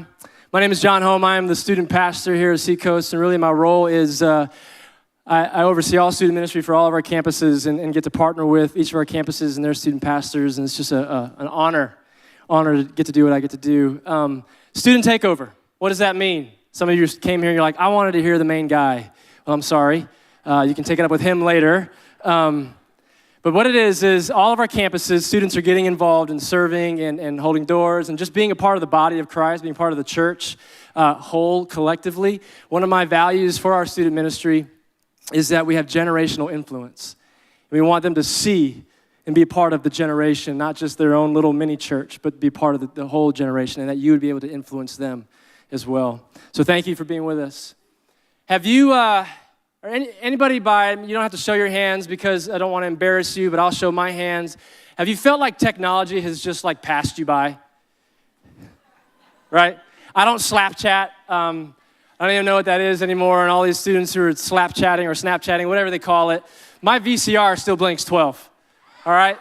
My name is John Hohm. I am the student pastor here at Seacoast, and really my role is I oversee all student ministry for all of our campuses and get to partner with each of our campuses and their student pastors, and it's just an honor to get to do what I get to do. Student takeover, what does that mean? Some of you came here and you're like, I wanted to hear the main guy. Well, I'm sorry. You can take it up with him later. But what it is all of our campuses, students are getting involved in serving and holding doors and just being a part of the body of Christ, being part of the church whole collectively. One of my values for our student ministry is that we have generational influence. We want them to see and be a part of the generation, not just their own little mini church, but be part of the whole generation, and that you would be able to influence them as well. So thank you for being with us. Have you... Or anybody you don't have to show your hands because I don't want to embarrass you, but I'll show my hands. Have you felt like technology has just like passed you by? Right? I don't slap chat. I don't even know what that is anymore, and all these students who are slap chatting or Snapchatting, whatever they call it, my VCR still blinks 12, all right?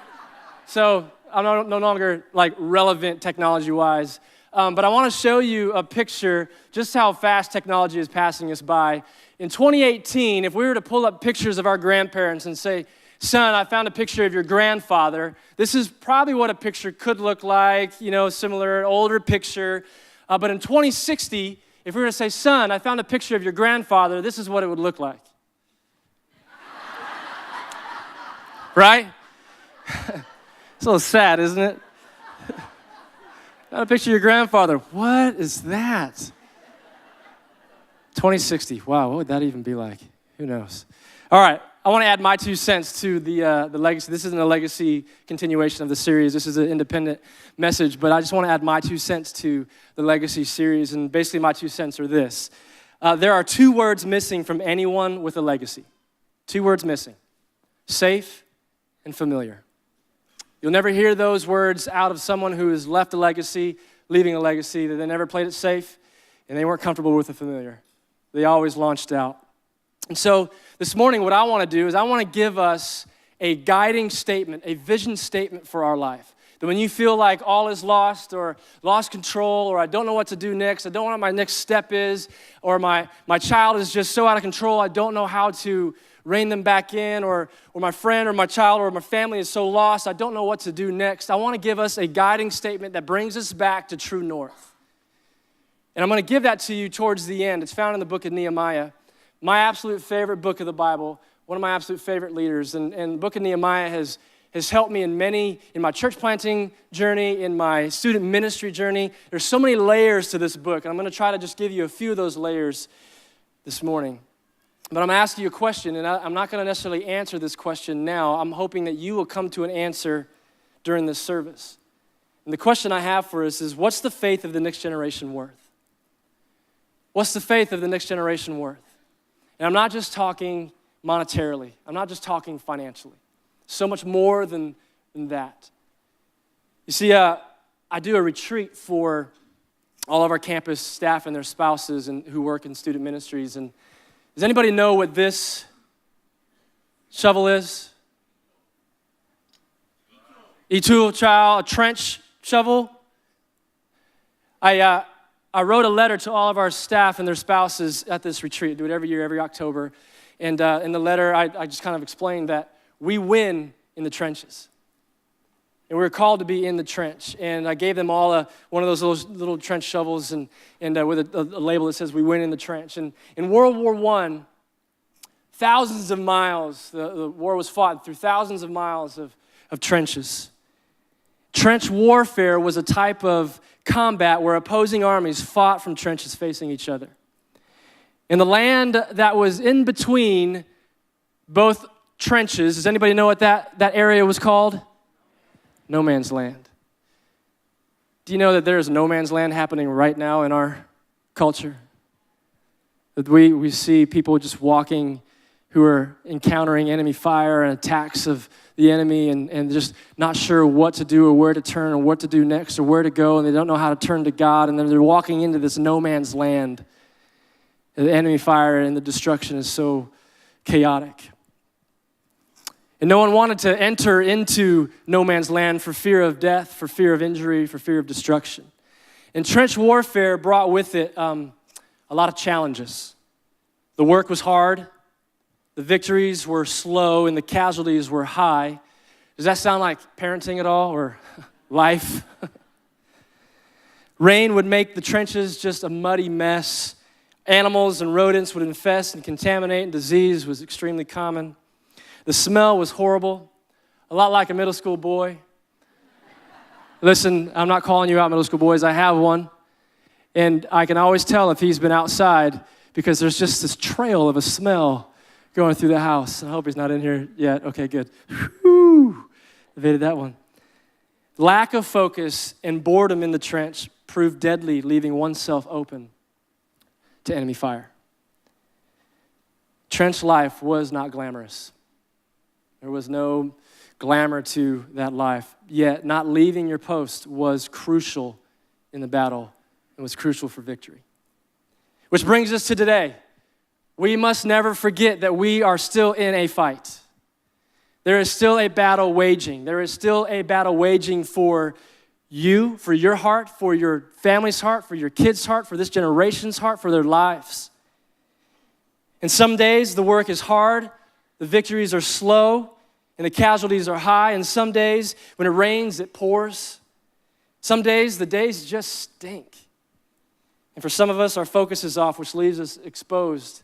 So I'm no longer like relevant technology-wise. But I want to show you a picture, just how fast technology is passing us by. In 2018, if we were to pull up pictures of our grandparents and say, son, I found a picture of your grandfather, this is probably what a picture could look like, similar, older picture. But in 2060, if we were to say, son, I found a picture of your grandfather, this is what it would look like. Right? It's a little sad, isn't it? Got a picture of your grandfather. What is that? 2060. Wow, what would that even be like? Who knows? All right, I want to add my 2 cents to the legacy. This isn't a legacy continuation of the series. This is an independent message, but I just want to add my 2 cents to the legacy series, and basically my 2 cents are this. There are 2 words missing from anyone with a legacy. 2 words missing: safe and familiar. You'll never hear those words out of someone who has left a legacy, leaving a legacy, that they never played it safe, and they weren't comfortable with the familiar. They always launched out. And so this morning, what I want to do is I want to give us a guiding statement, a vision statement for our life. That when you feel like all is lost or lost control, or I don't know what to do next, I don't know what my next step is, or my child is just so out of control, I don't know how to rein them back in, or my friend or my child or my family is so lost, I don't know what to do next. I want to give us a guiding statement that brings us back to true north. And I'm going to give that to you towards the end. It's found in the book of Nehemiah, my absolute favorite book of the Bible, one of my absolute favorite leaders. And the book of Nehemiah has helped me in my church planting journey, in my student ministry journey. There's so many layers to this book, and I'm going to try to just give you a few of those layers this morning. But I'm going to ask you a question, and I'm not going to necessarily answer this question now. I'm hoping that you will come to an answer during this service. And the question I have for us is, what's the faith of the next generation worth? What's the faith of the next generation worth? And I'm not just talking monetarily. I'm not just talking financially. So much more than that. You see, I do a retreat for all of our campus staff and their spouses and who work in student ministries. And does anybody know what this shovel is? E-tool, child, a trench shovel. I wrote a letter to all of our staff and their spouses at this retreat. I do it every year, every October. And in the letter, I just kind of explained that we win in the trenches. And we're called to be in the trench. And I gave them all one of those little trench shovels and with a label that says, we win in the trench. And in World War I, thousands of miles, the war was fought through thousands of miles of trenches. Trench warfare was a type of combat where opposing armies fought from trenches facing each other. And the land that was in between both trenches, does anybody know what that area was called? No man's land. Do you know that there is no man's land happening right now in our culture? That we see people just walking who are encountering enemy fire and attacks of the enemy and just not sure what to do or where to turn or what to do next or where to go, and they don't know how to turn to God, and then they're walking into this no man's land. The enemy fire and the destruction is so chaotic. And no one wanted to enter into no man's land for fear of death, for fear of injury, for fear of destruction. And trench warfare brought with it a lot of challenges. The work was hard, the victories were slow, and the casualties were high. Does that sound like parenting at all, or life? Rain would make the trenches just a muddy mess. Animals and rodents would infest and contaminate, and disease was extremely common. The smell was horrible, a lot like a middle school boy. Listen, I'm not calling you out, middle school boys. I have one, and I can always tell if he's been outside because there's just this trail of a smell going through the house. I hope he's not in here yet. Okay, good. Whew, evaded that one. Lack of focus and boredom in the trench proved deadly, leaving oneself open to enemy fire. Trench life was not glamorous. There was no glamour to that life. Yet not leaving your post was crucial in the battle and was crucial for victory. Which brings us to today. We must never forget that we are still in a fight. There is still a battle waging. There is still a battle waging for you, for your heart, for your family's heart, for your kids' heart, for this generation's heart, for their lives. And some days the work is hard, the victories are slow, and the casualties are high. And some days when it rains, it pours. Some days the days just stink. And for some of us, our focus is off, which leaves us exposed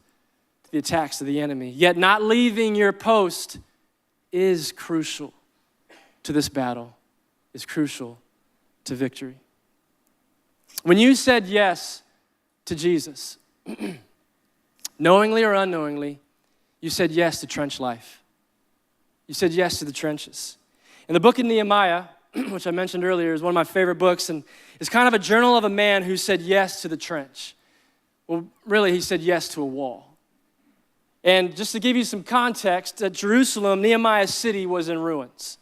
to the attacks of the enemy. Yet not leaving your post is crucial to this battle, is crucial to victory. When you said yes to Jesus, knowingly or unknowingly, you said yes to trench life. You said yes to the trenches. And the book of Nehemiah, which I mentioned earlier, is one of my favorite books, and it's kind of a journal of a man who said yes to the trench. Well, really, he said yes to a wall. And just to give you some context, at Jerusalem, Nehemiah's city was in ruins.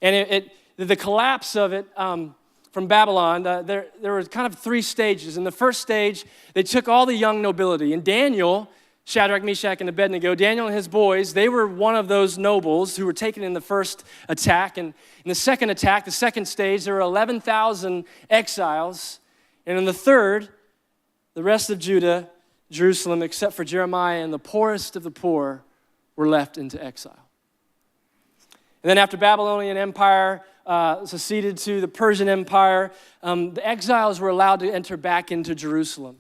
And the collapse of it from Babylon, there were kind of three stages. In the first stage, they took all the young nobility. And Daniel, Shadrach, Meshach, and Abednego, Daniel and his boys, they were one of those nobles who were taken in the first attack. And in the second attack, the second stage, there were 11,000 exiles. And in the third, the rest of Judah, Jerusalem, except for Jeremiah and the poorest of the poor, were left into exile. And then after Babylonian Empire succeeded to the Persian Empire, the exiles were allowed to enter back into Jerusalem.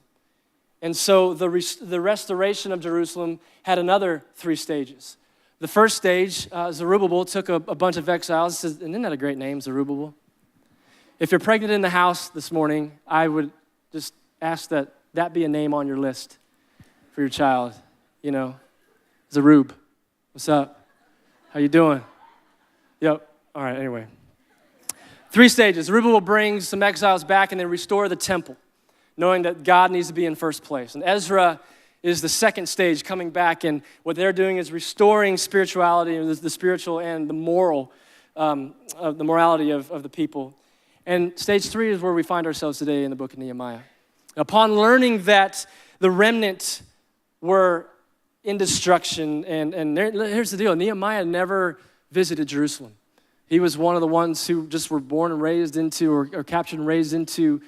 And so the restoration of Jerusalem had another three stages. The first stage, Zerubbabel took a bunch of exiles. Isn't that a great name, Zerubbabel? If you're pregnant in the house this morning, I would just ask that be a name on your list for your child. You know, Zerub. What's up? How you doing? Yep. All right, anyway. Three stages. Zerubbabel brings some exiles back and they restore the temple, knowing that God needs to be in first place. And Ezra is the second stage coming back, and what they're doing is restoring spirituality, the spiritual and the moral, the morality of the people. And stage three is where we find ourselves today in the book of Nehemiah. Upon learning that the remnant were in destruction, and here's the deal, Nehemiah never visited Jerusalem. He was one of the ones who just were born and raised into, or captured and raised into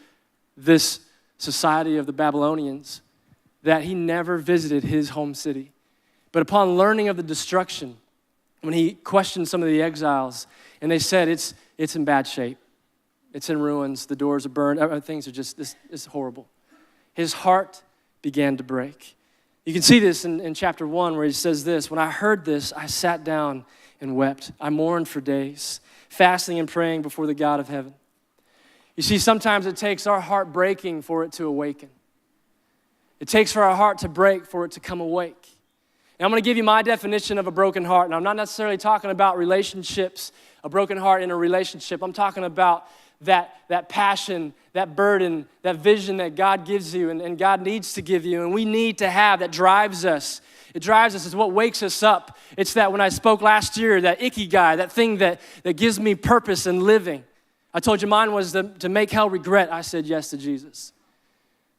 this society of the Babylonians, that he never visited his home city. But upon learning of the destruction, when he questioned some of the exiles, and they said, it's in bad shape. It's in ruins. The doors are burned. Things are just, it's horrible. His heart began to break. You can see this in chapter 1 where he says this, when I heard this, I sat down and wept. I mourned for days, fasting and praying before the God of heaven. You see, sometimes it takes our heart breaking for it to awaken. It takes for our heart to break for it to come awake. And I'm going to give you my definition of a broken heart. And I'm not necessarily talking about relationships, a broken heart in a relationship. I'm talking about that passion, that burden, that vision that God gives you and God needs to give you. And we need to have that drives us. It drives us. It's what wakes us up. It's that when I spoke last year, that ikigai, that thing that gives me purpose in living. I told you mine was to make hell regret. I said yes to Jesus.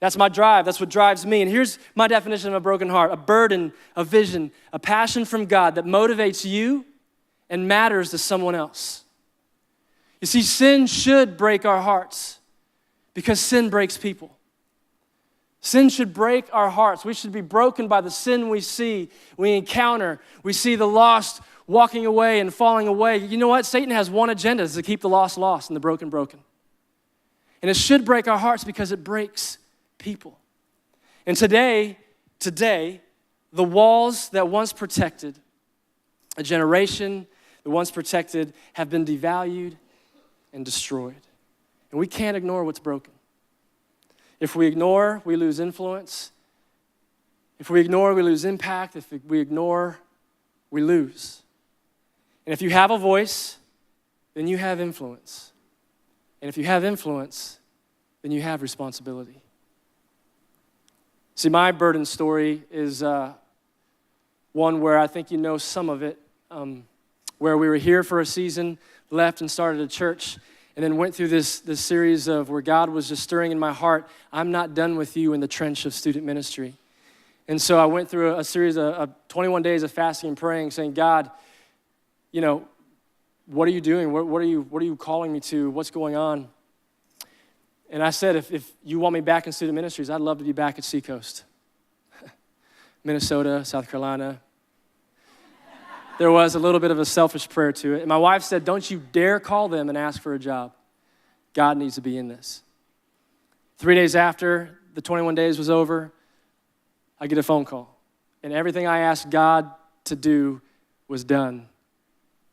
That's my drive. That's what drives me. And here's my definition of a broken heart. A burden, a vision, a passion from God that motivates you and matters to someone else. You see, sin should break our hearts. because sin breaks people. Sin should break our hearts. We should be broken by the sin we see, we encounter. We see the lost walking away and falling away. You know what? Satan has one agenda, is to keep the lost lost and the broken broken. And it should break our hearts because it breaks people. And today, the walls that once protected a generation, that once protected, have been devalued and destroyed. And we can't ignore what's broken. If we ignore, we lose influence. If we ignore, we lose impact. If we ignore, we lose. And if you have a voice, then you have influence. And if you have influence, then you have responsibility. See, my burden story is one where I think you know some of it, where we were here for a season, left and started a church, and then went through this series of where God was just stirring in my heart, I'm not done with you in the trench of student ministry. And so I went through a series of 21 days of fasting and praying, saying, God, you know, what are you doing? What are you calling me to? What's going on? And I said, if you want me back in student ministries, I'd love to be back at Seacoast. Minnesota, South Carolina. There was a little bit of a selfish prayer to it. And my wife said, don't you dare call them and ask for a job. God needs to be in this. 3 days after the 21 days was over, I get a phone call. And everything I asked God to do was done.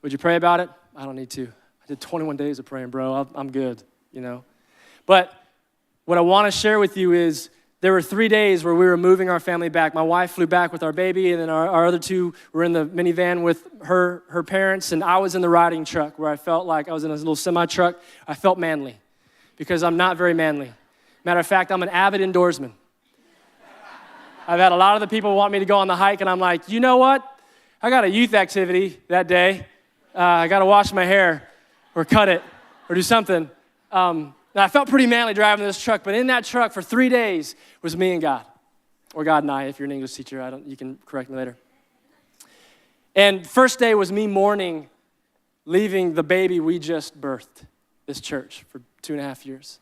Would you pray about it? I don't need to. I did 21 days of praying, bro. I'm good, you know. But what I want to share with you is there were 3 days where we were moving our family back. My wife flew back with our baby, and then our other two were in the minivan with her parents, and I was in the riding truck where I felt like I was in a little semi-truck. I felt manly because I'm not very manly. Matter of fact, I'm an avid indoorsman. I've had a lot of the people want me to go on the hike, and I'm like, you know what? I got a youth activity that day. I got to wash my hair or cut it or do something. Now, I felt pretty manly driving this truck, but in that truck for 3 days was me and God, or God and I, if you're an English teacher. You can correct me later. And first day was me mourning, leaving the baby we just birthed, this church, for 2.5 years.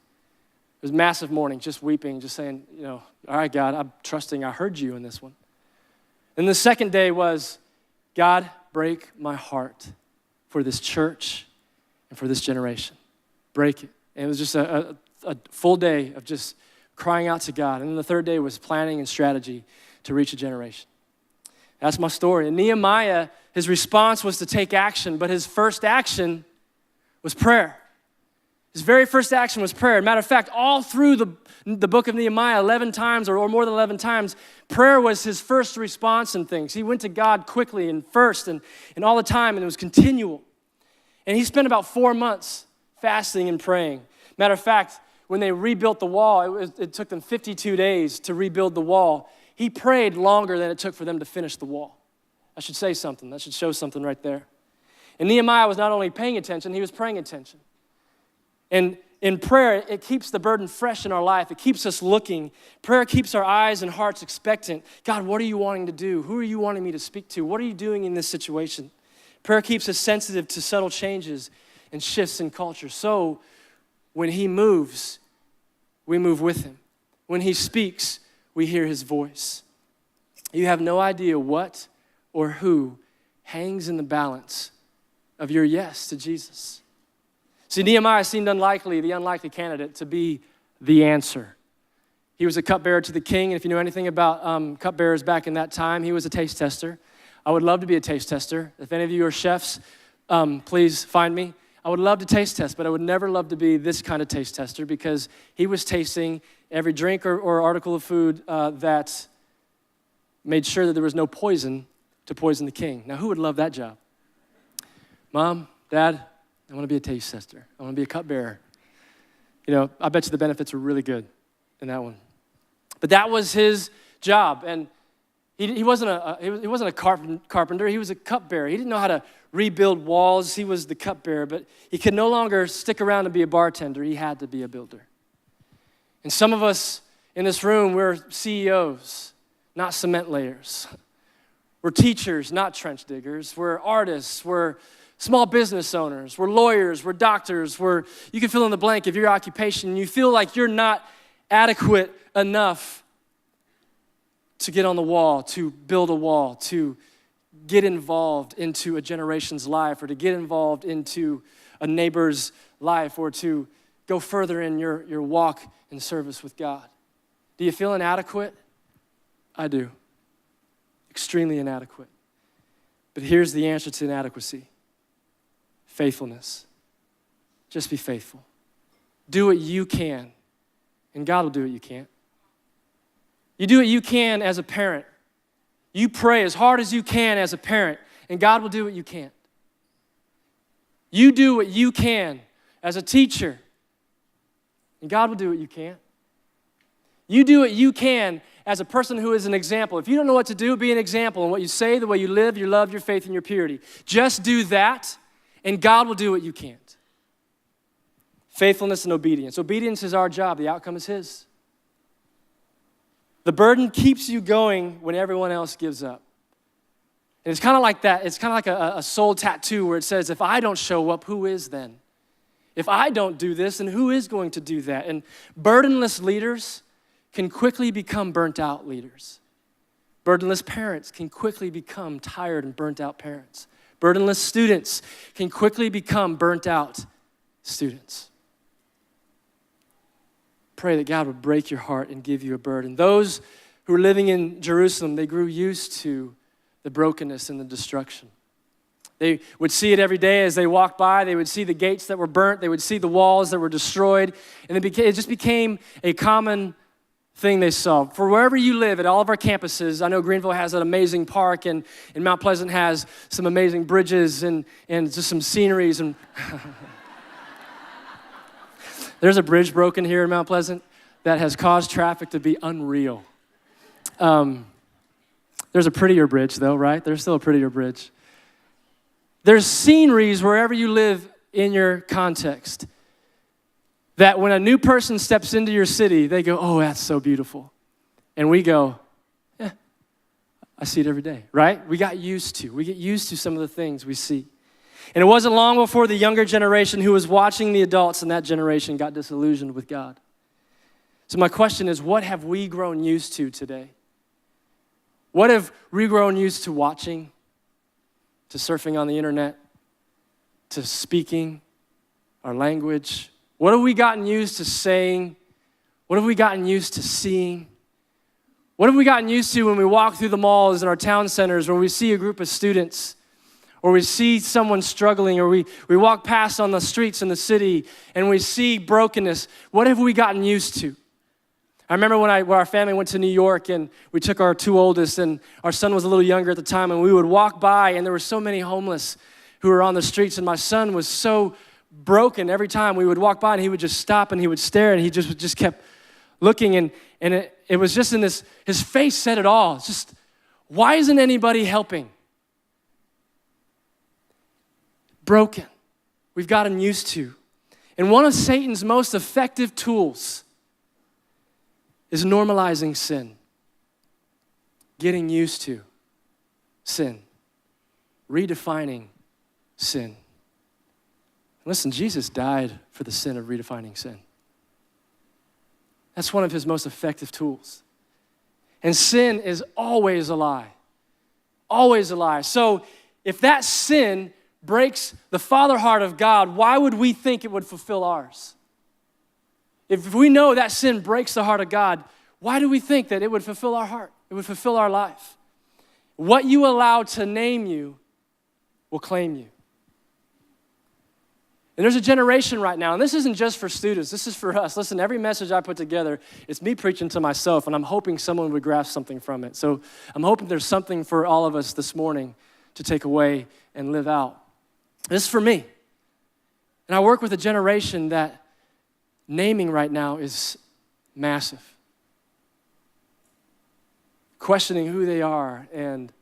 It was massive mourning, just weeping, just saying, you know, all right, God, I'm trusting I heard you in this one. And the second day was, God, break my heart for this church and for this generation. Break it. And it was just a full day of just crying out to God. And then the third day was planning and strategy to reach a generation. That's my story. And Nehemiah, his response was to take action, but his first action was prayer. His very first action was prayer. Matter of fact, all through the book of Nehemiah, 11 times or more than 11 times, prayer was his first response in things. He went to God quickly and first and all the time, and it was continual. And he spent about 4 months fasting and praying. Matter of fact, when they rebuilt the wall, it took them 52 days to rebuild the wall. He prayed longer than it took for them to finish the wall. I should say something. That should show something right there. And Nehemiah was not only paying attention, he was praying attention. And in prayer, it keeps the burden fresh in our life. It keeps us looking. Prayer keeps our eyes and hearts expectant. God, what are you wanting to do? Who are you wanting me to speak to? What are you doing in this situation? Prayer keeps us sensitive to subtle changes and shifts in culture. So when he moves, we move with him. When he speaks, we hear his voice. You have no idea what or who hangs in the balance of your yes to Jesus. See, Nehemiah seemed the unlikely candidate to be the answer. He was a cupbearer to the king, and if you know anything about cupbearers back in that time, he was a taste tester. I would love to be a taste tester. If any of you are chefs, please find me. I would love to taste test, but I would never love to be this kind of taste tester because he was tasting every drink or article of food that made sure that there was no poison to poison the king. Now, who would love that job? Mom, Dad, I want to be a taste tester. I want to be a cupbearer. You know, I bet you the benefits are really good in that one. But that was his job, and he wasn't a carpenter. He was a cupbearer. He didn't know how to rebuild walls. He was the cupbearer, but he could no longer stick around and be a bartender. He had to be a builder. And some of us in this room, we're CEOs, not cement layers. We're teachers, not trench diggers. We're artists. We're small business owners, we're lawyers, we're doctors, you can fill in the blank of your occupation. You feel like you're not adequate enough to get on the wall, to build a wall, to get involved into a generation's life, or to get involved into a neighbor's life, or to go further in your walk in service with God. Do you feel inadequate? I do. Extremely inadequate. But here's the answer to inadequacy. Faithfulness. Just be faithful. Do what you can, and God will do what you can't. You do what you can as a parent. You pray as hard as you can as a parent, and God will do what you can't. You do what you can as a teacher, and God will do what you can't. You do what you can as a person who is an example. If you don't know what to do, be an example in what you say, the way you live, your love, your faith, and your purity. Just do that, and God will do what you can't. Faithfulness and obedience. Obedience is our job. The outcome is His. The burden keeps you going when everyone else gives up. And it's kind of like that. It's kind of like a soul tattoo where it says, if I don't show up, who is then? If I don't do this, then who is going to do that? And burdenless leaders can quickly become burnt out leaders. Burdenless parents can quickly become tired and burnt out parents. Burdenless students can quickly become burnt out students. Pray that God would break your heart and give you a burden. Those who were living in Jerusalem, they grew used to the brokenness and the destruction. They would see it every day as they walked by. They would see the gates that were burnt. They would see the walls that were destroyed. And it just became a common thing they saw. For wherever you live, at all of our campuses, I know Greenville has an amazing park, and Mount Pleasant has some amazing bridges and just some sceneries. And there's a bridge broken here in Mount Pleasant that has caused traffic to be unreal. There's a prettier bridge though, right? There's still a prettier bridge. There's sceneries wherever you live in your context that when a new person steps into your city, they go, oh, that's so beautiful. And we go, yeah, I see it every day, right? We get used to some of the things we see. And it wasn't long before the younger generation who was watching the adults in that generation got disillusioned with God. So my question is, what have we grown used to today? What have we grown used to watching, to surfing on the internet, to speaking our language? What have we gotten used to saying? What have we gotten used to seeing? What have we gotten used to when we walk through the malls and our town centers, where we see a group of students, or we see someone struggling, or we walk past on the streets in the city and we see brokenness? What have we gotten used to? I remember when our family went to New York and we took our two oldest, and our son was a little younger at the time, and we would walk by and there were so many homeless who were on the streets, and my son was so broken every time we would walk by, and he would just stop and he would stare, and he just kept looking, and it was just in this, his face said it all. It's just, why isn't anybody helping? Broken. We've gotten used to. And one of Satan's most effective tools is normalizing sin, getting used to sin, redefining sin. Listen, Jesus died for the sin of redefining sin. That's one of his most effective tools. And sin is always a lie. Always a lie. So if that sin breaks the father heart of God, why would we think it would fulfill ours? If we know that sin breaks the heart of God, why do we think that it would fulfill our heart? It would fulfill our life. What you allow to name you will claim you. And there's a generation right now, and this isn't just for students, this is for us. Listen, every message I put together, it's me preaching to myself, and I'm hoping someone would grasp something from it. So I'm hoping there's something for all of us this morning to take away and live out. This is for me. And I work with a generation that naming right now is massive. Questioning who they are and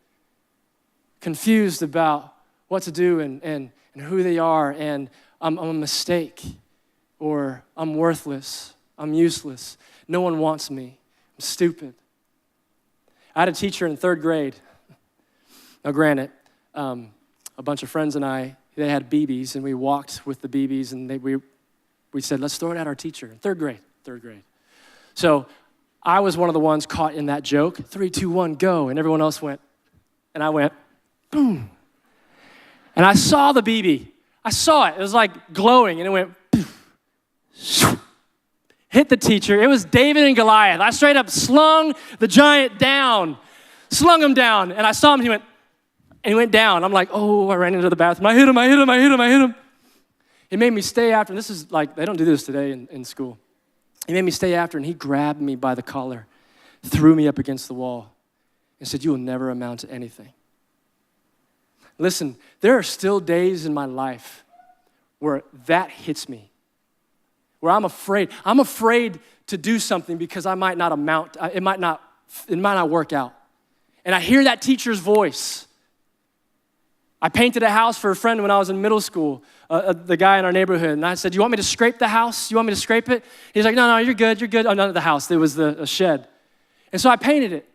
confused about what to do and who they are, and I'm a mistake, or I'm worthless, I'm useless, no one wants me, I'm stupid. I had a teacher in third grade. Now granted, a bunch of friends and I they had BBs, and we walked with the BBs, and we said, let's throw it at our teacher. Third grade. So I was one of the ones caught in that joke. 3, 2, 1, go. And everyone else went, and I went, boom. And I saw the BB. I saw it. It was like glowing, and it went, poof, hit the teacher. It was David and Goliath. I straight up slung the giant down, slung him down, and I saw him, and he went down. I'm like, oh, I ran into the bathroom. I hit him. He made me stay after, and this is like, they don't do this today in school. He made me stay after, and he grabbed me by the collar, threw me up against the wall, and said, you will never amount to anything. Listen, there are still days in my life where that hits me, where I'm afraid. I'm afraid to do something because I might not amount, it might not work out. And I hear that teacher's voice. I painted a house for a friend when I was in middle school, the guy in our neighborhood, and I said, you want me to scrape the house? You want me to scrape it? He's like, no, you're good. Oh, not the house. It was a shed. And so I painted it,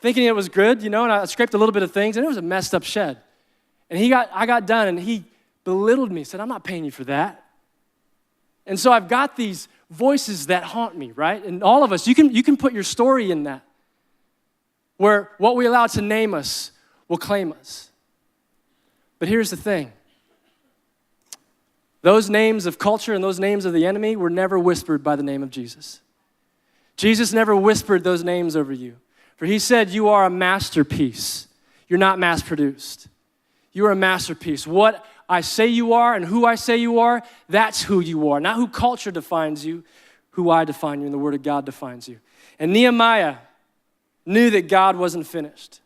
thinking it was good, and I scraped a little bit of things, and it was a messed up shed. And I got done, and he belittled me, said, I'm not paying you for that. And so I've got these voices that haunt me, right? And all of us, you can put your story in that, where what we allow to name us will claim us. But here's the thing. Those names of culture and those names of the enemy were never whispered by the name of Jesus. Jesus never whispered those names over you. For he said, you are a masterpiece. You're not mass-produced. You are a masterpiece. What I say you are and who I say you are, that's who you are. Not who culture defines you, who I define you and the Word of God defines you. And Nehemiah knew that God wasn't finished.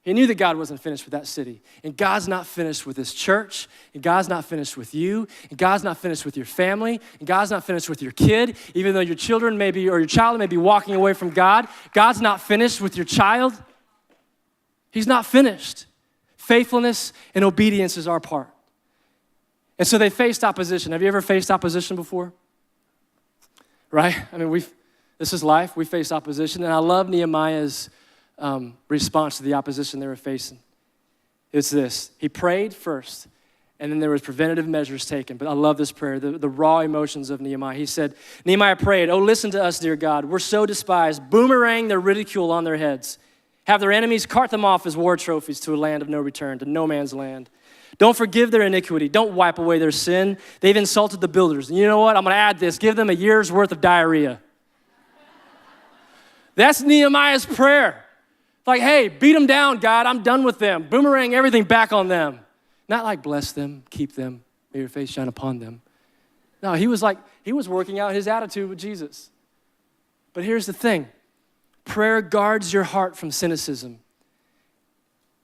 He knew that God wasn't finished with that city. And God's not finished with his church. And God's not finished with you. And God's not finished with your family. And God's not finished with your kid. Even though your children may be, or your child may be walking away from God, God's not finished with your child. He's not finished. Faithfulness and obedience is our part. And so they faced opposition. Have you ever faced opposition before? Right? I mean, this is life. We face opposition. And I love Nehemiah's response to the opposition they were facing. It's this. He prayed first, and then there was preventative measures taken. But I love this prayer, the raw emotions of Nehemiah. He said, Nehemiah prayed, oh, listen to us, dear God. We're so despised. Boomerang their ridicule on their heads. Have their enemies cart them off as war trophies to a land of no return, to no man's land. Don't forgive their iniquity. Don't wipe away their sin. They've insulted the builders. And you know what? I'm going to add this. Give them a year's worth of diarrhea. That's Nehemiah's prayer. Like, hey, beat them down, God. I'm done with them. Boomerang everything back on them. Not like bless them, keep them, may your face shine upon them. No, he was working out his attitude with Jesus. But here's the thing. Prayer guards your heart from cynicism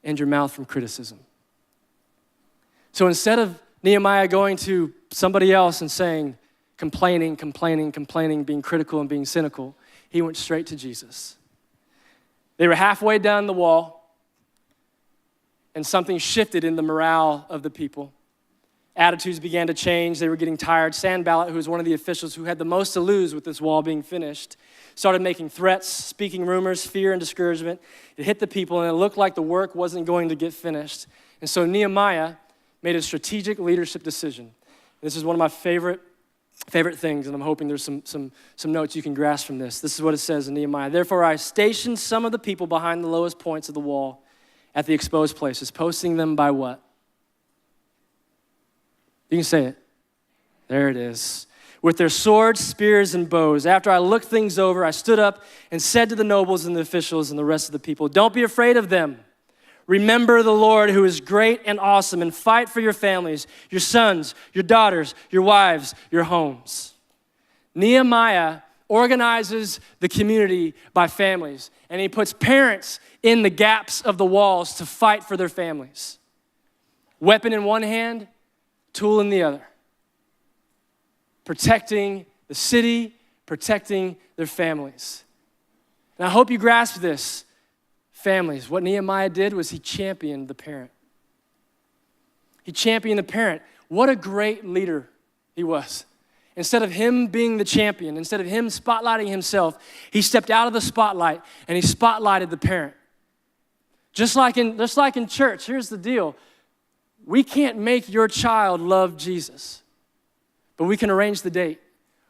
and your mouth from criticism. So instead of Nehemiah going to somebody else and saying, complaining, being critical and being cynical, he went straight to Jesus. They were halfway down the wall, and something shifted in the morale of the people. Attitudes began to change. They were getting tired. Sanballat, who was one of the officials who had the most to lose with this wall being finished, started making threats, speaking rumors, fear and discouragement. It hit the people, and it looked like the work wasn't going to get finished. And so Nehemiah made a strategic leadership decision. This is one of my favorite things, and I'm hoping there's some notes you can grasp from this. This is what it says in Nehemiah. Therefore, I stationed some of the people behind the lowest points of the wall at the exposed places, posting them by what? You can say it. There it is. With their swords, spears, and bows. After I looked things over, I stood up and said to the nobles and the officials and the rest of the people, don't be afraid of them. Remember the Lord who is great and awesome, and fight for your families, your sons, your daughters, your wives, your homes. Nehemiah organizes the community by families, and he puts parents in the gaps of the walls to fight for their families. Weapon in one hand, tool in the other. Protecting the city, protecting their families. And I hope you grasp this. Families, what Nehemiah did was he championed the parent. He championed the parent. What a great leader he was. Instead of him being the champion, instead of him spotlighting himself, he stepped out of the spotlight and he spotlighted the parent. Just like in church, here's the deal. we can't make your child love Jesus, but we can arrange the date.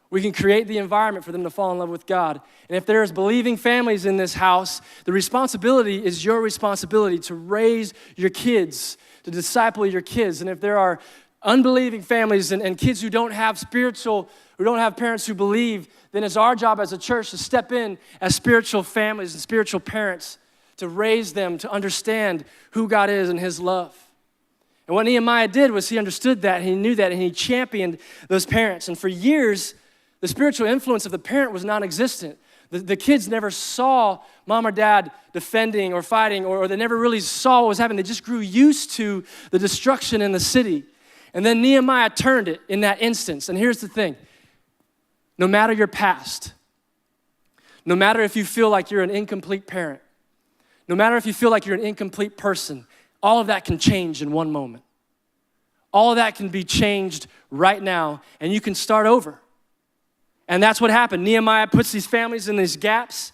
We can create the environment for them to fall in love with God. And if there's believing families in this house, the responsibility is your responsibility to raise your kids, to disciple your kids. And if there are unbelieving families and kids who don't have parents who believe, then it's our job as a church to step in as spiritual families and spiritual parents to raise them to understand who God is and his love. And what Nehemiah did was he understood that, he knew that, and he championed those parents. And for years, the spiritual influence of the parent was non-existent. The kids never saw mom or dad defending or fighting, or they never really saw what was happening. They just grew used to the destruction in the city. And then Nehemiah turned it in that instance. And here's the thing. No matter your past, no matter if you feel like you're an incomplete parent, no matter if you feel like you're an incomplete person, all of that can change in one moment. All of that can be changed right now, and you can start over. And that's what happened. Nehemiah puts these families in these gaps,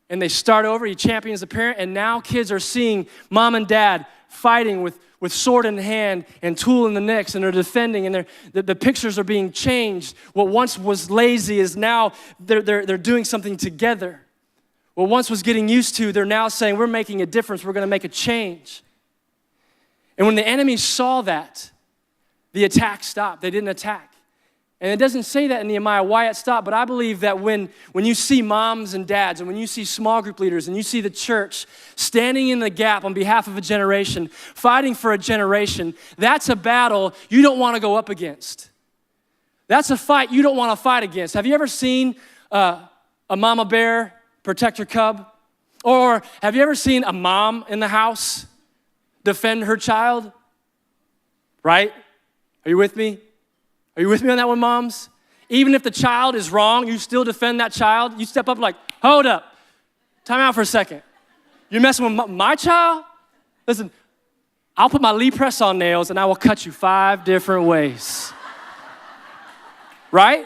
and they start over. He champions the parent, and now kids are seeing mom and dad fighting with sword in hand and tool in the necks, and they're defending, and the pictures are being changed. What once was lazy is now they're doing something together. What once was getting used to, they're now saying, we're making a difference, we're gonna make a change. And when the enemy saw that, the attack stopped. They didn't attack. And it doesn't say that in Nehemiah why it stopped, but I believe that when you see moms and dads, and when you see small group leaders, and you see the church standing in the gap on behalf of a generation, fighting for a generation, that's a battle you don't want to go up against. That's a fight you don't want to fight against. Have you ever seen a mama bear protect her cub? Or have you ever seen a mom in the house defend her child? Right? Are you with me? Are you with me on that one, moms? Even if the child is wrong, you still defend that child. You step up like, hold up. Time out for a second. You're messing with my child? Listen, I'll put my Lee press-on nails and I will cut you 5 different ways. Right?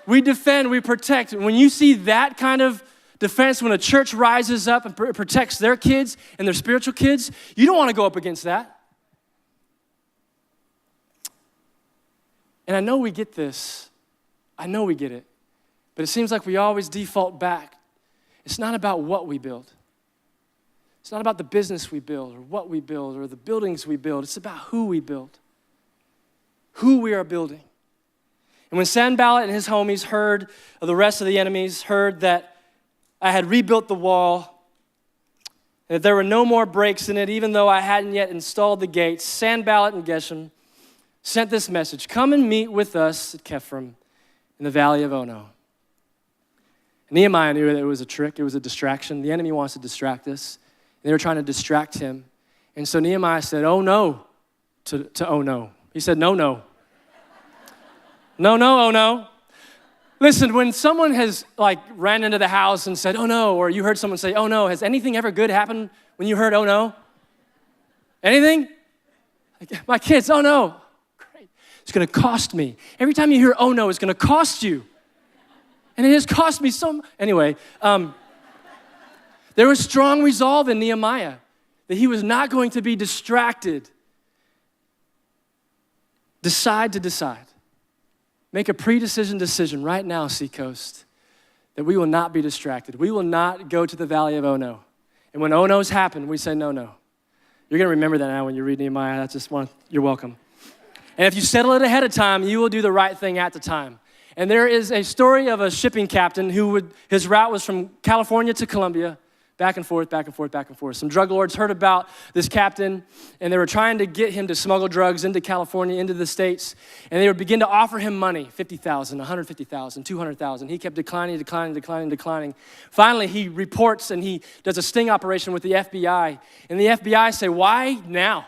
We defend, we protect. When you see that kind of defense, when a church rises up and protects their kids and their spiritual kids, you don't want to go up against that. And I know we get this. I know we get it. But it seems like we always default back. It's not about what we build. It's not about the business we build or what we build or the buildings we build. It's about who we build, who we are building. And when Sanballat and his homies heard of the rest of the enemies, heard that I had rebuilt the wall, and that there were no more breaks in it, even though I hadn't yet installed the gates, Sanballat and Geshem sent this message: come and meet with us at Kephram in the valley of Ono. Nehemiah knew that it was a trick, it was a distraction. The enemy wants to distract us. They were trying to distract him. And so Nehemiah said, oh no, to oh no. He said, no. No, oh no. Listen, when someone has ran into the house and said, oh no, or you heard someone say, oh no, has anything ever good happened when you heard oh no? Anything? My kids, oh no. It's going to cost me. Every time you hear, oh no, it's going to cost you. And it has cost me so much. Anyway, there was strong resolve in Nehemiah that he was not going to be distracted. Decide to decide. Make a pre-decision decision right now, Seacoast, that we will not be distracted. We will not go to the valley of Ono. And when oh-nos happen, we say no. You're going to remember that now when you read Nehemiah. That's just one. You're welcome. And if you settle it ahead of time, you will do the right thing at the time. And there is a story of a shipping captain his route was from California to Colombia, back and forth. Some drug lords heard about this captain, and they were trying to get him to smuggle drugs into California, into the States, and they would begin to offer him money, $50,000, $150,000, $200,000. He kept declining. Finally, he reports, and he does a sting operation with the FBI, and the FBI say, why now?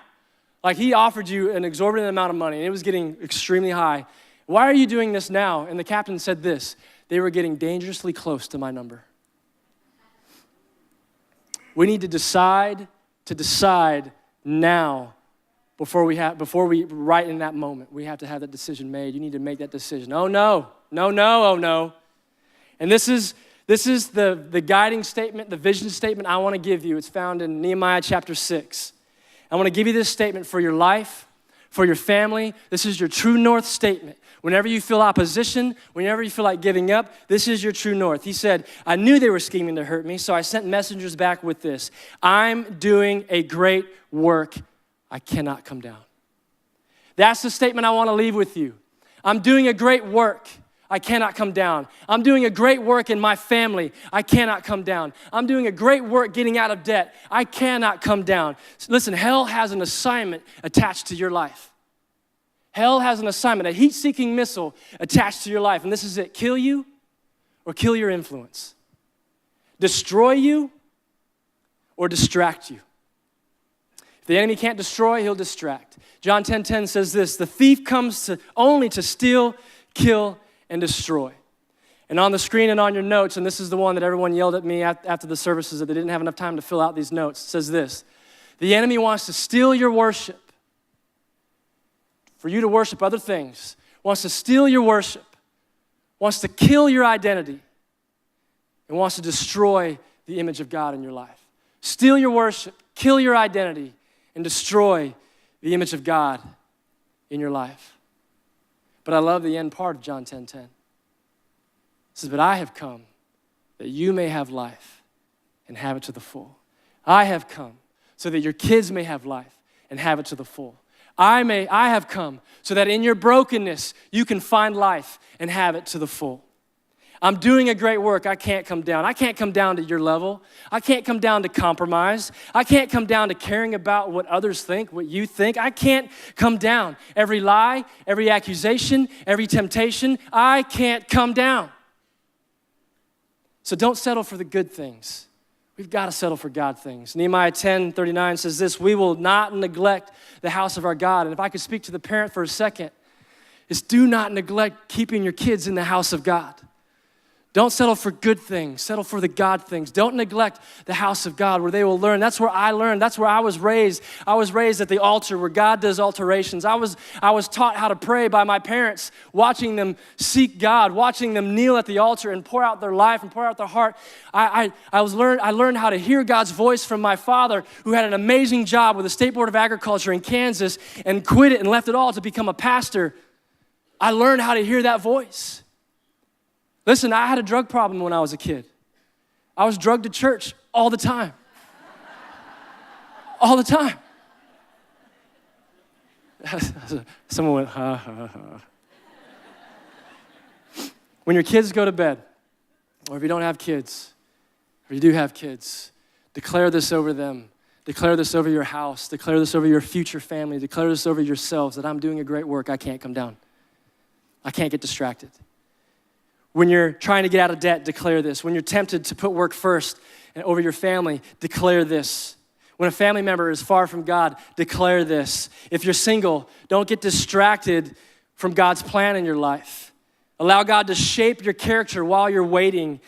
He offered you an exorbitant amount of money, and it was getting extremely high. Why are you doing this now? And the captain said this: they were getting dangerously close to my number. We need to decide now before we right in that moment. We have to have that decision made. You need to make that decision. Oh no, oh no. And this is the guiding statement, the vision statement I want to give you. It's found in Nehemiah chapter 6. I want to give you this statement for your life, for your family. This is your true north statement. Whenever you feel opposition, whenever you feel like giving up, this is your true north. He said, I knew they were scheming to hurt me, so I sent messengers back with this. I'm doing a great work. I cannot come down. That's the statement I want to leave with you. I'm doing a great work. I cannot come down. I'm doing a great work in my family. I cannot come down. I'm doing a great work getting out of debt. I cannot come down. Listen, hell has an assignment attached to your life. Hell has an assignment, a heat-seeking missile attached to your life. And this is it. Kill you or kill your influence. Destroy you or distract you. If the enemy can't destroy, he'll distract. John 10:10 says this, the thief comes only to steal, kill, and destroy. And on the screen and on your notes, and this is the one that everyone yelled at me after the services that they didn't have enough time to fill out these notes, it says this, the enemy wants to steal your worship. For you to worship other things, wants to steal your worship, wants to kill your identity, and wants to destroy the image of God in your life. Steal your worship, kill your identity, and destroy the image of God in your life. But I love the end part of John 10:10. It says, but I have come that you may have life and have it to the full. I have come so that your kids may have life and have it to the full. I have come so that in your brokenness, you can find life and have it to the full. I'm doing a great work. I can't come down. I can't come down to your level. I can't come down to compromise. I can't come down to caring about what others think, what you think. I can't come down. Every lie, every accusation, every temptation, I can't come down. So don't settle for the good things. We've got to settle for God things. Nehemiah 10:39 says this, we will not neglect the house of our God. And if I could speak to the parent for a second, is do not neglect keeping your kids in the house of God. Don't settle for good things. Settle for the God things. Don't neglect the house of God where they will learn. That's where I learned. That's where I was raised. I was raised at the altar where God does alterations. I was taught how to pray by my parents, watching them seek God, watching them kneel at the altar and pour out their life and pour out their heart. I learned how to hear God's voice from my father, who had an amazing job with the State Board of Agriculture in Kansas and quit it and left it all to become a pastor. I learned how to hear that voice. Listen, I had a drug problem when I was a kid. I was drugged to church all the time. All the time. Someone went, ha, ha, ha. When your kids go to bed, or if you don't have kids, or you do have kids, declare this over them. Declare this over your house. Declare this over your future family. Declare this over yourselves, that I'm doing a great work. I can't come down. I can't get distracted. When you're trying to get out of debt, declare this. When you're tempted to put work first and over your family, declare this. When a family member is far from God, declare this. If you're single, don't get distracted from God's plan in your life. Allow God to shape your character while you're waiting.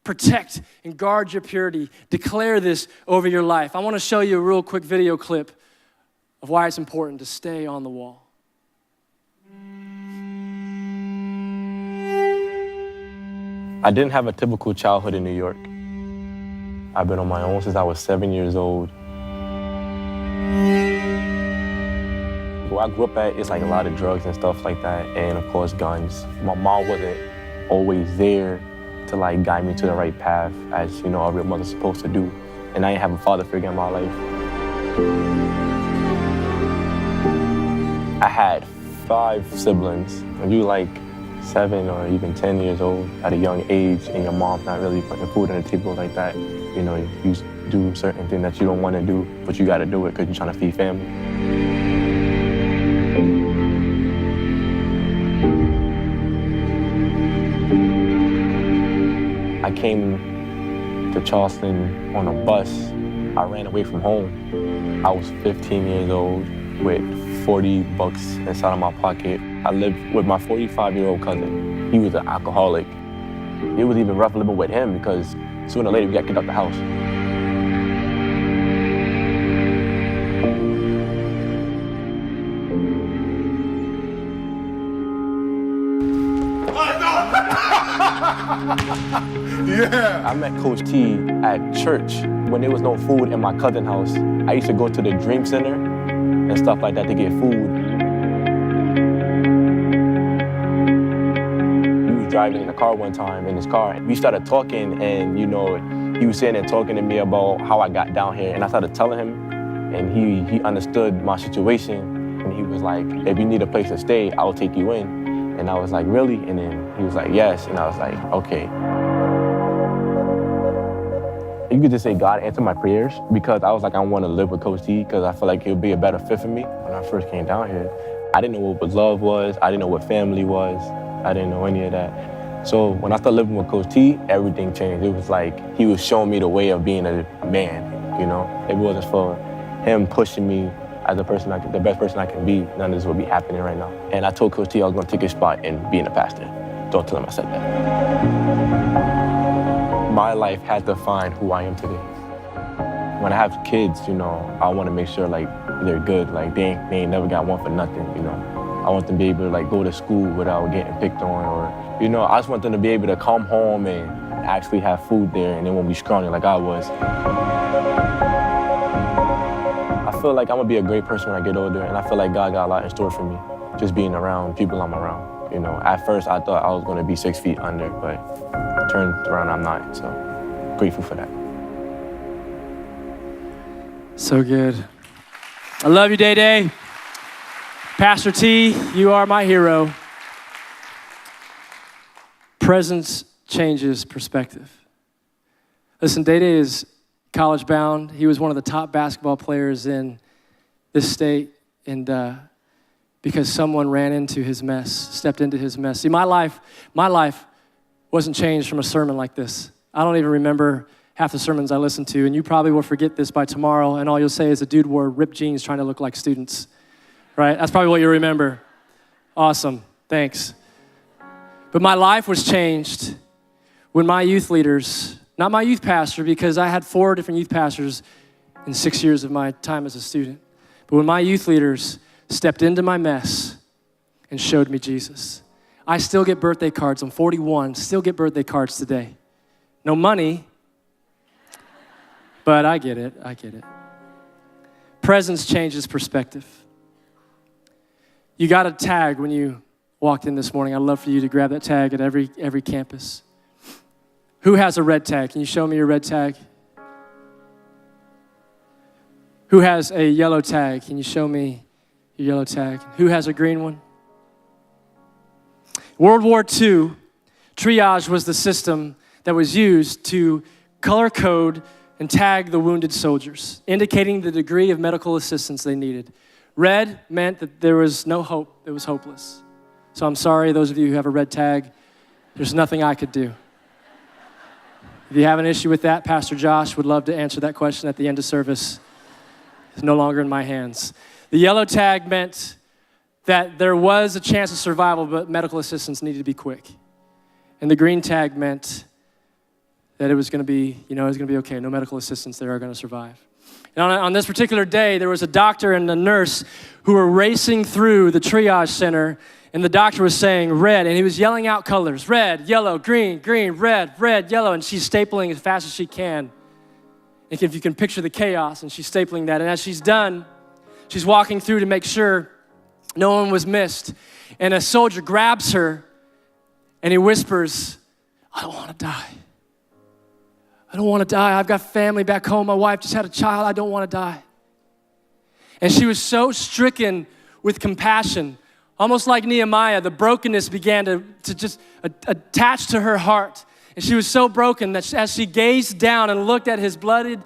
Protect and guard your purity. Declare this over your life. I want to show you a real quick video clip of why it's important to stay on the wall. I didn't have a typical childhood in New York. I've been on my own since I was 7 years old. Where I grew up at, it's like a lot of drugs and stuff like that, and of course guns. My mom wasn't always there to like guide me to the right path, as you know, a real mother's supposed to do. And I didn't have a father figure in my life. I had 5 siblings. When you like 7 or even 10 years old at a young age and your mom's not really putting food on the table like that, you know, you do certain things that you don't want to do, but you got to do it because you're trying to feed family. I came to Charleston on a bus. I ran away from home. I was 15 years old with $40 inside of my pocket. I lived with my 45-year-old cousin. He was an alcoholic. It was even rough living with him because sooner or later we got kicked out the house. Yeah. I met Coach T at church. When there was no food in my cousin's house, I used to go to the Dream Center and stuff like that to get food. We was driving in the car one time in his car. We started talking, and he was sitting there talking to me about how I got down here, and I started telling him, and he understood my situation. And he was like, if you need a place to stay, I'll take you in. And I was like, really? And then he was like, yes. And I was like, okay. You could just say God answered my prayers, because I was like, I want to live with Coach T because I feel like he'll be a better fit for me. When I first came down here, I didn't know what love was. I didn't know what family was. I didn't know any of that. So when I started living with Coach T, everything changed. It was like he was showing me the way of being a man, If it wasn't for him pushing me as the best person I can be, none of this would be happening right now. And I told Coach T I was going to take his spot in being a pastor. Don't tell him I said that. My life had to find who I am today. When I have kids, I want to make sure they're good. They ain't never got one for nothing. I want them to be able to go to school without getting picked on, or I just want them to be able to come home and actually have food there, and they won't be scrawny like I was. I feel like I'm gonna be a great person when I get older, and I feel like God got a lot in store for me, just being around people I'm around. At first I thought I was gonna be 6 feet under, but turned around I'm not, so grateful for that. So good. I love you, Day. Pastor T, you are my hero. Presence changes perspective. Listen, Day is college bound. He was one of the top basketball players in this state, and because someone ran into his mess, stepped into his mess. See, my life wasn't changed from a sermon like this. I don't even remember half the sermons I listened to, and you probably will forget this by tomorrow, and all you'll say is a dude wore ripped jeans trying to look like students, right? That's probably what you remember. Awesome, thanks. But my life was changed when my youth leaders, not my youth pastor, because I had 4 different youth pastors in 6 years of my time as a student, but when my youth leaders stepped into my mess and showed me Jesus. I still get birthday cards. I'm 41, still get birthday cards today. No money, but I get it. Presence changes perspective. You got a tag when you walked in this morning. I'd love for you to grab that tag at every campus. Who has a red tag? Can you show me your red tag? Who has a yellow tag? Can you show me your yellow tag? Who has a green one? World War II, triage was the system that was used to color code and tag the wounded soldiers, indicating the degree of medical assistance they needed. Red meant that there was no hope, it was hopeless. So I'm sorry, those of you who have a red tag, there's nothing I could do. If you have an issue with that, Pastor Josh would love to answer that question at the end of service. It's no longer in my hands. The yellow tag meant that there was a chance of survival, but medical assistance needed to be quick. And the green tag meant that it was going to be, it was going to be okay. No medical assistance, they are going to survive. And on this particular day, there was a doctor and a nurse who were racing through the triage center, and the doctor was saying red, and he was yelling out colors, red, yellow, green, green, red, yellow, and she's stapling as fast as she can. And if you can picture the chaos, and she's stapling that, and as she's done, she's walking through to make sure no one was missed. And a soldier grabs her and he whispers, I don't want to die. I don't want to die. I've got family back home. My wife just had a child. I don't want to die. And she was so stricken with compassion, almost like Nehemiah, the brokenness began to just attach to her heart. And she was so broken that as she gazed down and looked at his bloodied,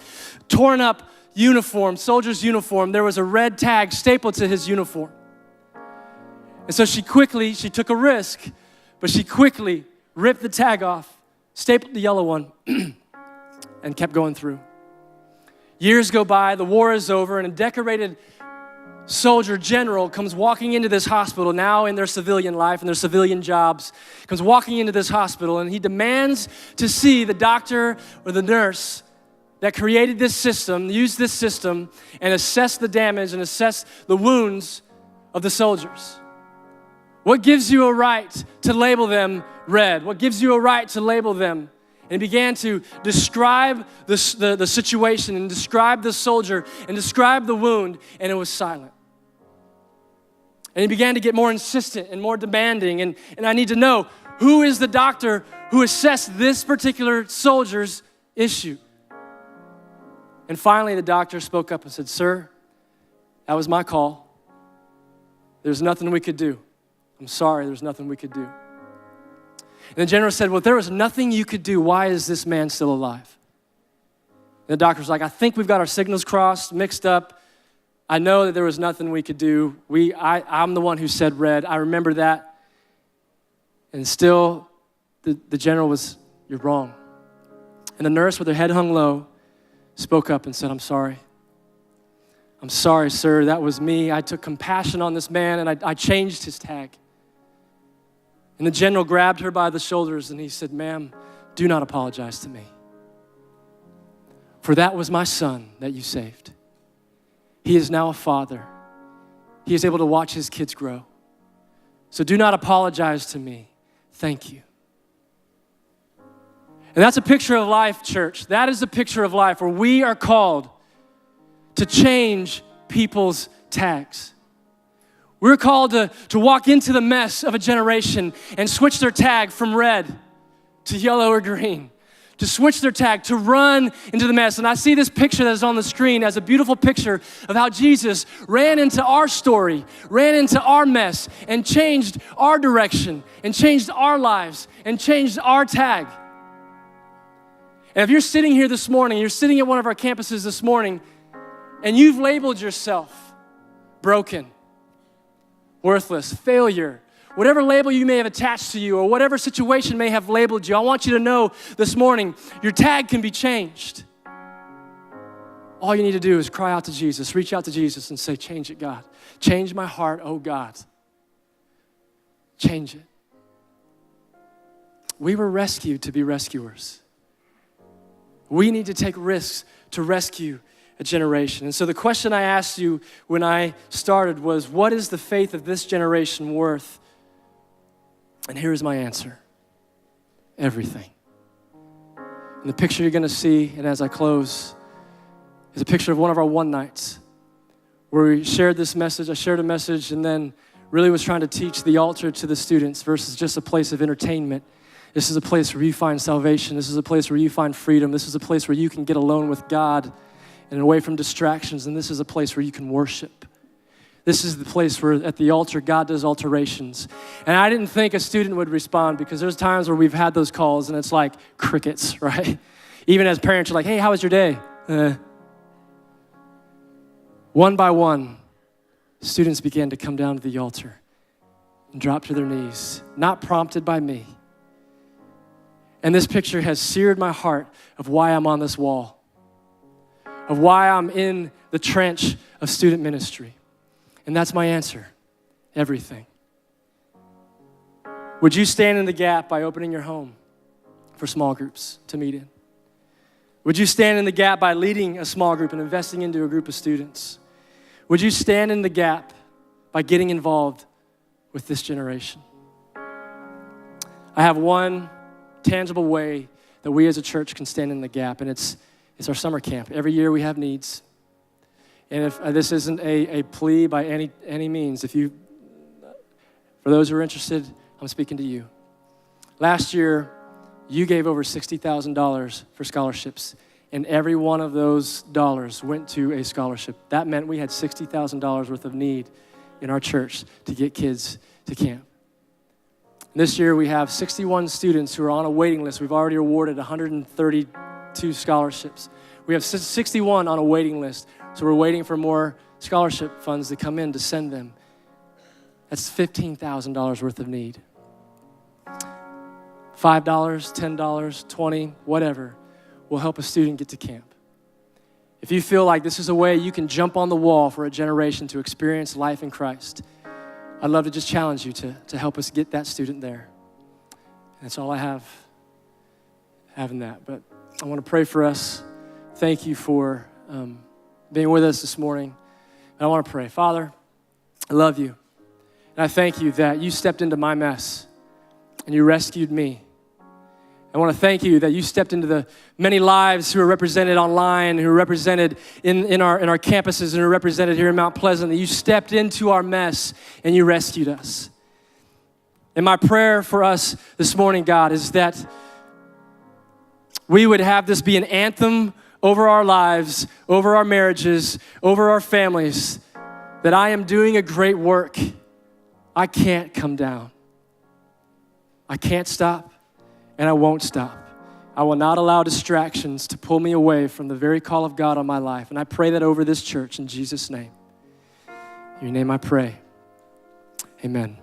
torn up uniform, soldier's uniform, there was a red tag stapled to his uniform. And so she took a risk, but she quickly ripped the tag off, stapled the yellow one, and kept going through. Years go by, the war is over, and a decorated soldier general comes walking into this hospital, now in their civilian life and their civilian jobs, comes walking into this hospital, and he demands to see the doctor or the nurse that created this system, used this system, and assess the damage and assess the wounds of the soldiers. What gives you a right to label them red? What gives you a right to label them? And he began to describe the situation and describe the soldier and describe the wound, and it was silent. And he began to get more insistent and more demanding. And I need to know, who is the doctor who assessed this particular soldier's issue? And finally, the doctor spoke up and said, "Sir, that was my call. There's nothing we could do. I'm sorry, there's nothing we could do." And the general said, "Well, if there was nothing you could do, why is this man still alive?" And the doctor's like, "I think we've got our signals crossed, mixed up. I know that there was nothing we could do. I'm the one who said red. I remember that." And still, the general was, "You're wrong." And the nurse, with her head hung low, spoke up and said, "I'm sorry. I'm sorry, sir. That was me. I took compassion on this man, and I changed his tag." And the general grabbed her by the shoulders, and he said, "Ma'am, do not apologize to me. For that was my son that you saved. He is now a father. He is able to watch his kids grow. So do not apologize to me. Thank you." And that's a picture of life, church. That is a picture of life where we are called to change people's tags. We're called to walk into the mess of a generation and switch their tag from red to yellow or green, to switch their tag, to run into the mess. And I see this picture that is on the screen as a beautiful picture of how Jesus ran into our story, ran into our mess, and changed our direction, and changed our lives, and changed our tag. And if you're sitting here this morning, you're sitting at one of our campuses this morning, and you've labeled yourself broken, worthless, failure, whatever label you may have attached to you or whatever situation may have labeled you, I want you to know this morning, your tag can be changed. All you need to do is cry out to Jesus, reach out to Jesus and say, "Change it, God. Change my heart, oh God. Change it." We were rescued to be rescuers. We need to take risks to rescue a generation. And so the question I asked you when I started was, what is the faith of this generation worth? And here is my answer: everything. And the picture you're going to see, and as I close, is a picture of one of our one nights where we shared this message. I shared a message and then really was trying to teach the altar to the students versus just a place of entertainment. This is a place where you find salvation. This is a place where you find freedom. This is a place where you can get alone with God and away from distractions. And this is a place where you can worship. This is the place where at the altar, God does alterations. And I didn't think a student would respond, because there's times where we've had those calls and it's like crickets, right? Even as parents, you're like, "Hey, how was your day?" One by one, students began to come down to the altar and drop to their knees, not prompted by me. And this picture has seared my heart of why I'm on this wall, of why I'm in the trench of student ministry. And that's my answer: everything. Would you stand in the gap by opening your home for small groups to meet in? Would you stand in the gap by leading a small group and investing into a group of students? Would you stand in the gap by getting involved with this generation? I have one tangible way that we as a church can stand in the gap, and it's our summer camp. Every year we have needs. And if this isn't a plea by any means, for those who are interested, I'm speaking to you. Last year, you gave over $60,000 for scholarships, and every one of those dollars went to a scholarship. That meant we had $60,000 worth of need in our church to get kids to camp. This year, we have 61 students who are on a waiting list. We've already awarded 132 scholarships. We have 61 on a waiting list, so we're waiting for more scholarship funds to come in to send them. That's $15,000 worth of need. $5, $10, $20, whatever will help a student get to camp. If you feel like this is a way you can jump on the wall for a generation to experience life in Christ, I'd love to just challenge you to help us get that student there. That's all I have in that. But I want to pray for us. Thank you for being with us this morning. And I want to pray. Father, I love you. And I thank you that you stepped into my mess and you rescued me. I want to thank you that you stepped into the many lives who are represented online, who are represented in our campuses, and who are represented here in Mount Pleasant, that you stepped into our mess and you rescued us. And my prayer for us this morning, God, is that we would have this be an anthem over our lives, over our marriages, over our families, that I am doing a great work. I can't come down. I can't stop, and I won't stop. I will not allow distractions to pull me away from the very call of God on my life. And I pray that over this church in Jesus' name. In your name I pray. Amen.